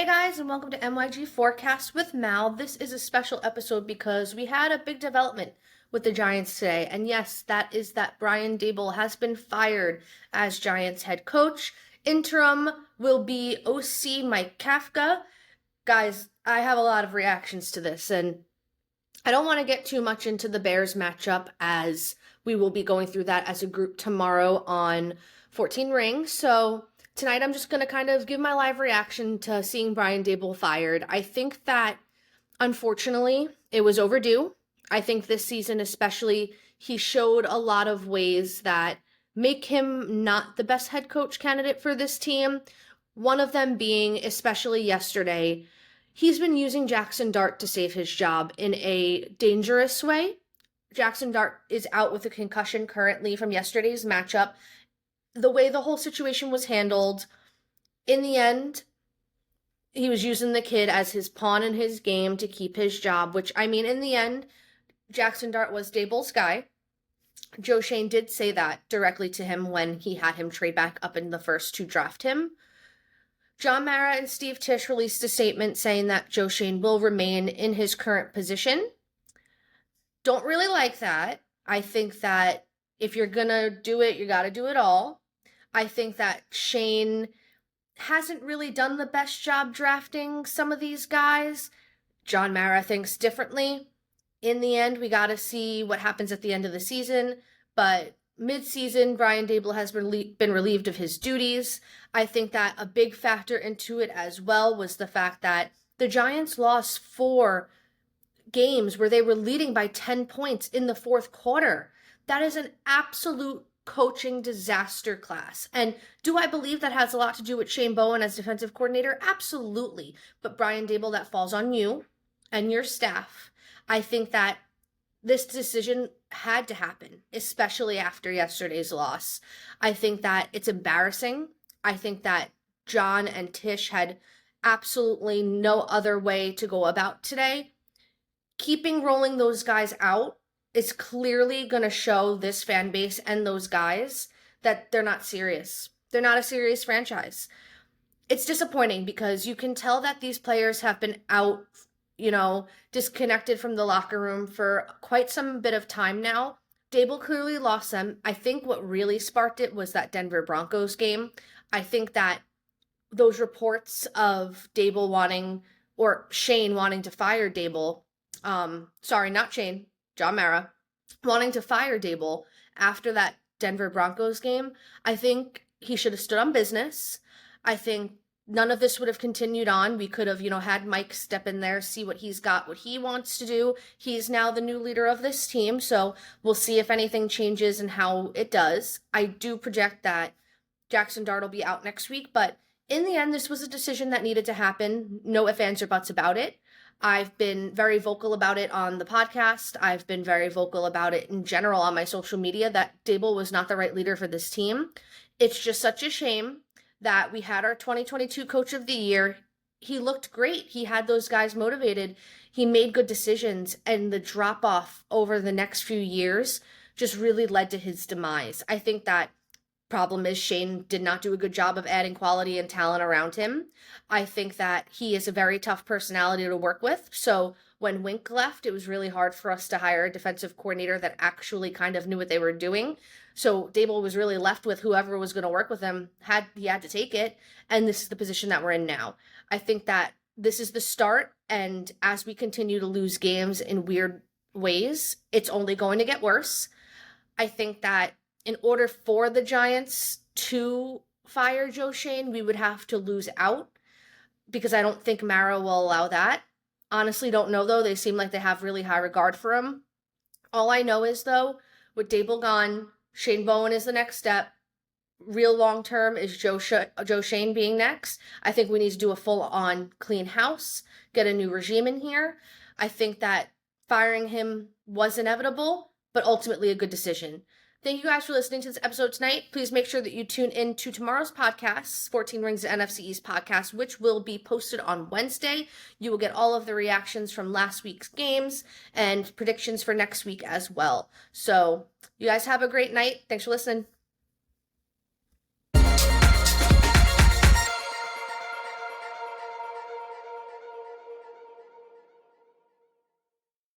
Hey guys, and welcome to NYG Forecast with Mal. This is a special episode because we had a big development with the Giants today. And yes, that is that Brian Daboll has been fired as Giants head coach. Interim will be OC Mike Kafka. Guys, I have a lot of reactions to this, and I don't want to get too much into the Bears matchup as we will be going through that as a group tomorrow on 14 Rings. So tonight I'm just going to kind of give my live reaction to seeing Brian Daboll fired. I think that, unfortunately, it was overdue. I think this season especially, he showed a lot of ways that make him not the best head coach candidate for this team. One of them being, especially yesterday, he's been using Jackson Dart to save his job in a dangerous way. Jackson Dart is out with a concussion currently from yesterday's matchup. The way the whole situation was handled, in the end, he was using the kid as his pawn in his game to keep his job, which, I mean, in the end, Jackson Dart was Daboll's guy. Joe Schoen did say that directly to him when he had him trade back up in the first to draft him. John Mara and Steve Tisch released a statement saying that Joe Schoen will remain in his current position. Don't really like that. I think that if you're going to do it, you got to do it all. I think that Schoen hasn't really done the best job drafting some of these guys. John Mara thinks differently. In the end, we got to see what happens at the end of the season, but mid-season, Brian Daboll has been relieved of his duties. I think that a big factor into it as well was the fact that the Giants lost 4 games where they were leading by 10 points in the fourth quarter. That is an absolute coaching disaster class. And do I believe that has a lot to do with Shane Bowen as defensive coordinator? Absolutely. But Brian Daboll, that falls on you and your staff. I think that this decision had to happen, especially after yesterday's loss. I think that it's embarrassing. I think that John and Tisch had absolutely no other way to go about today. Keeping rolling those guys out is clearly going to show this fan base and those guys that they're not serious. They're not a serious franchise. It's disappointing because you can tell that these players have been out, disconnected from the locker room for quite some bit of time now. Daboll clearly lost them. I think what really sparked it was that Denver Broncos game. I think that those reports of Daboll Schoen wanting to fire Daboll, not Schoen, John Mara, wanting to fire Daboll after that Denver Broncos game, I think he should have stood on business. I think none of this would have continued on. We could have, had Mike step in there, see what he's got, what he wants to do. He's now the new leader of this team, so we'll see if anything changes and how it does. I do project that Jackson Dart will be out next week, but in the end, this was a decision that needed to happen. No ifs, ands, or buts about it. I've been very vocal about it on the podcast. I've been very vocal about it in general on my social media that Daboll was not the right leader for this team. It's just such a shame that we had our 2022 Coach of the Year. He looked great. He had those guys motivated. He made good decisions, and the drop-off over the next few years just really led to his demise. I think that problem is Shane did not do a good job of adding quality and talent around him. I think that he is a very tough personality to work with. So when Wink left, it was really hard for us to hire a defensive coordinator that actually kind of knew what they were doing. So Daboll was really left with whoever was going to work with him. He had to take it. And this is the position that we're in now. I think that this is the start. And as we continue to lose games in weird ways, it's only going to get worse. I think that in order for the Giants to fire Joe Schoen, we would have to lose out because I don't think Mara will allow that. Honestly, don't know, though. They seem like they have really high regard for him. All I know is, though, with Daboll gone, Shane Bowen is the next step. Real long-term is Joe Schoen being next. I think we need to do a full-on clean house, get a new regime in here. I think that firing him was inevitable, but ultimately a good decision. Thank you guys for listening to this episode tonight. Please make sure that you tune in to tomorrow's podcast, 14 Rings to NFC East podcast, which will be posted on Wednesday. You will get all of the reactions from last week's games and predictions for next week as well. So you guys have a great night. Thanks for listening.